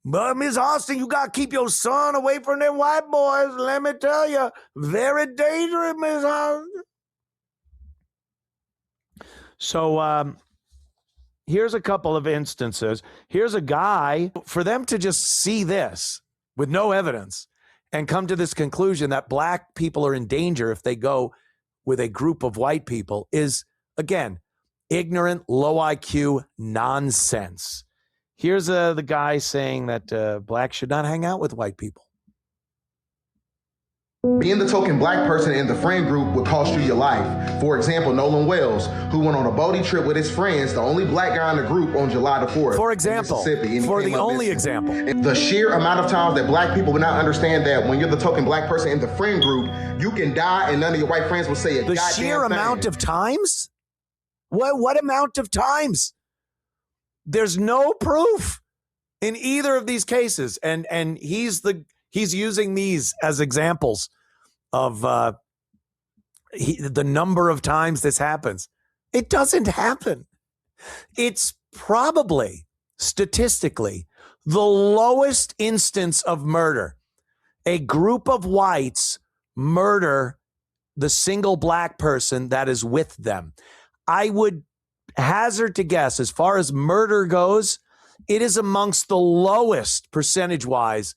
But Miss Austin, you got to keep your son away from them white boys. Let me tell you, very dangerous, Miss Austin. So here's a couple of instances. Here's a guy, for them to just see this with no evidence and come to this conclusion that black people are in danger if they go with a group of white people is, again, ignorant, low IQ nonsense. Here's the guy saying that blacks should not hang out with white people. Being the token black person in the friend group would cost you your life. For example, Nolan Wells, who went on a boating trip with his friends, the only black guy in the group on July the 4th. For example, for the only example. The sheer amount of times that black people would not understand that when you're the token black person in the friend group, you can die and none of your white friends will say a goddamn thing. The sheer amount of times? What amount of times? There's no proof in either of these cases. And he's using these as examples of the number of times this happens. It doesn't happen. It's probably statistically the lowest instance of murder. A group of whites murder the single black person that is with them. I would hazard to guess, as far as murder goes, it is amongst the lowest percentage-wise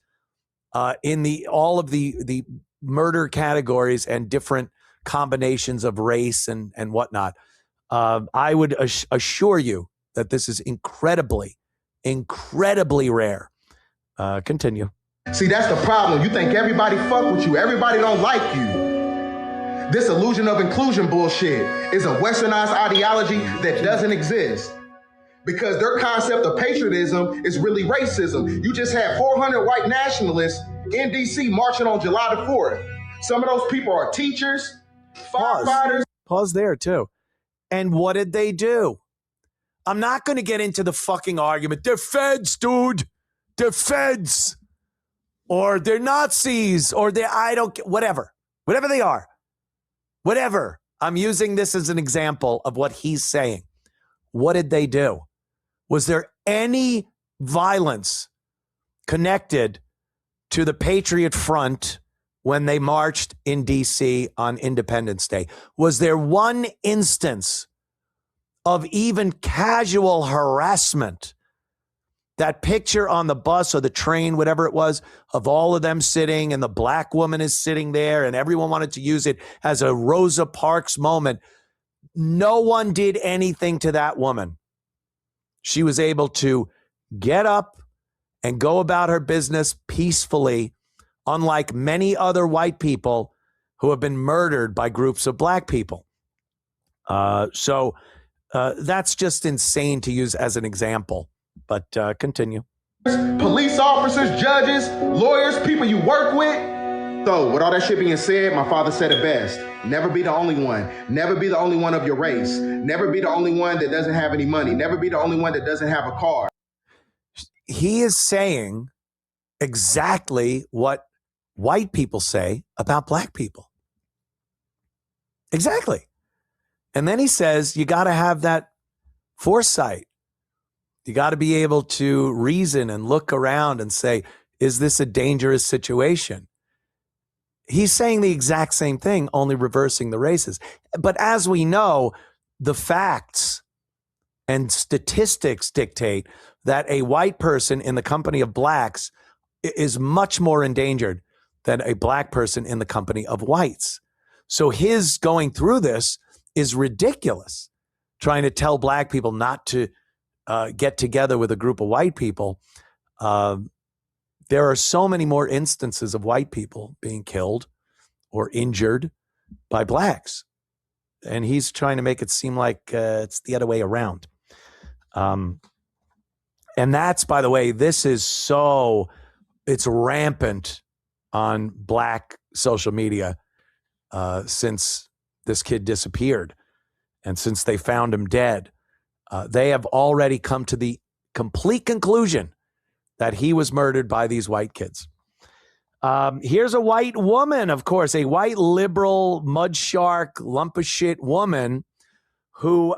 in all of the murder categories and different combinations of race and whatnot. I would assure you that this is incredibly, incredibly rare. Continue. See, that's the problem. You think everybody fuck with you. Everybody don't like you. This illusion of inclusion bullshit is a westernized ideology that doesn't exist. Because their concept of patriotism is really racism. You just had 400 white nationalists in D.C. marching on July the 4th. Some of those people are teachers, firefighters. Pause there, too. And what did they do? I'm not going to get into the fucking argument. They're feds, dude. They're feds. Or they're Nazis. Or whatever. Whatever they are. Whatever. I'm using this as an example of what he's saying. What did they do? Was there any violence connected to the Patriot Front when they marched in D.C. on Independence Day? Was there one instance of even casual harassment? That picture on the bus or the train, whatever it was, of all of them sitting and the black woman is sitting there and everyone wanted to use it as a Rosa Parks moment. No one did anything to that woman. She was able to get up and go about her business peacefully, unlike many other white people who have been murdered by groups of black people. So that's just insane to use as an example. But continue. Police officers, judges, lawyers, people you work with. So with all that shit being said, my father said it best. Never be the only one. Never be the only one of your race. Never be the only one that doesn't have any money. Never be the only one that doesn't have a car. He is saying exactly what white people say about black people. Exactly. And then he says, you got to have that foresight. You got to be able to reason and look around and say, is this a dangerous situation? He's saying the exact same thing, only reversing the races. But as we know, the facts and statistics dictate that a white person in the company of blacks is much more endangered than a black person in the company of whites. So his going through this is ridiculous, trying to tell black people not to get together with a group of white people. There are so many more instances of white people being killed or injured by blacks. And he's trying to make it seem like it's the other way around. And that's, by the way, this is it's rampant on black social media since this kid disappeared and since they found him dead. They have already come to the complete conclusion that he was murdered by these white kids. Here's a white woman, of course, a white liberal mud shark lump of shit woman who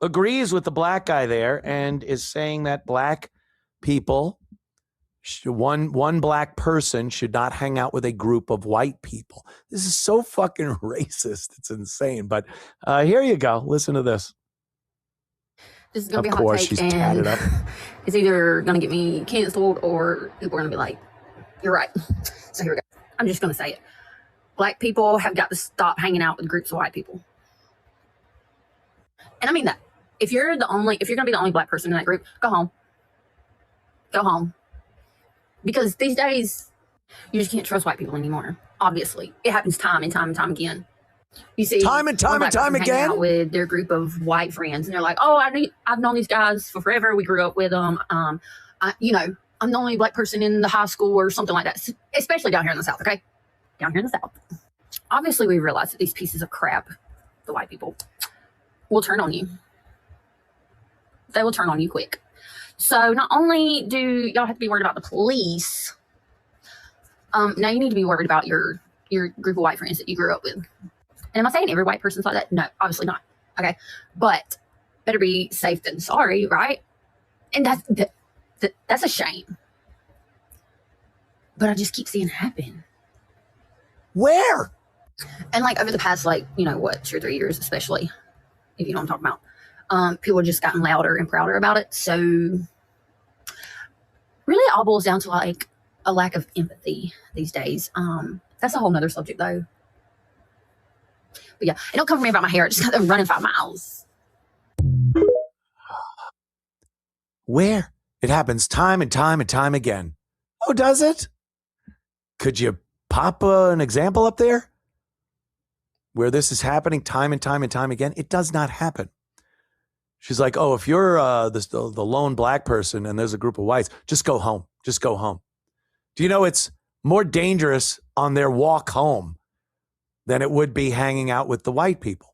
agrees with the black guy there and is saying that black people One black person should not hang out with a group of white people. This is so fucking racist. It's insane. But here you go. Listen to this. This is going to be a hot take, she's and tatted up. it's either going to get me canceled or people are going to be like, you're right. So here we go. I'm just going to say it. Black people have got to stop hanging out with groups of white people. And I mean that. If you're going to be the only black person in that group, go home. Go home. Because these days, you just can't trust white people anymore. Obviously. It happens time and time and time again. You see time and time and time again out with their group of white friends, and they're like, "Oh, I've known these guys for forever. We grew up with them. I'm the only black person in the high school or something like that." Especially down here in the South, okay? Down here in the South. Obviously, we realize that these pieces of crap, the white people, will turn on you. They will turn on you quick. So not only do y'all have to be worried about the police, now you need to be worried about your group of white friends that you grew up with. And am I saying every white person's like that? No, obviously not. Okay. But better be safe than sorry, right? And that's a shame. But I just keep seeing it happen. Where? And like over the past, 2 or 3 years, especially, if you know what I'm talking about, people have just gotten louder and prouder about it. So really it all boils down to like a lack of empathy these days. That's a whole nother subject though. But yeah, and don't come for me about my hair. I just got them running 5 miles. Where? It happens time and time and time again. Oh, does it? Could you pop an example up there where this is happening time and time and time again? It does not happen. She's like, oh, if you're the lone black person and there's a group of whites, just go home. Just go home. Do you know it's more dangerous on their walk home than it would be hanging out with the white people?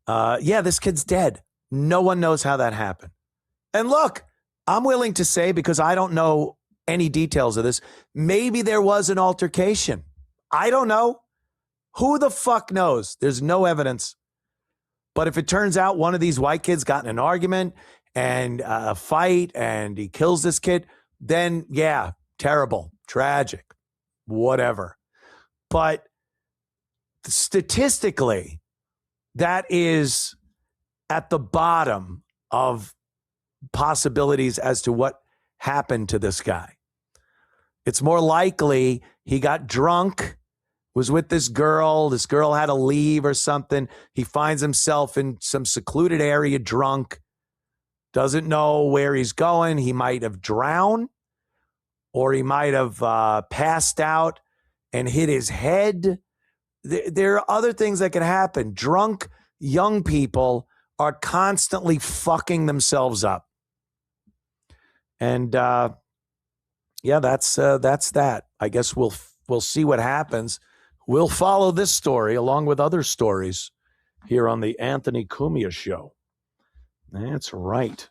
This kid's dead. No one knows how that happened. And look, I'm willing to say, because I don't know any details of this, maybe there was an altercation. I don't know. Who the fuck knows? There's no evidence. But if it turns out one of these white kids got in an argument and a fight and he kills this kid, then yeah, terrible, tragic, whatever. But statistically, that is at the bottom of possibilities as to what happened to this guy. It's more likely he got drunk, was with this girl had to leave or something. He finds himself in some secluded area drunk, doesn't know where he's going. He might have drowned, or he might have passed out and hit his head. There are other things that can happen. Drunk young people are constantly fucking themselves up. And that's that. I guess we'll see what happens. We'll follow this story along with other stories here on the Anthony Cumia Show. That's right.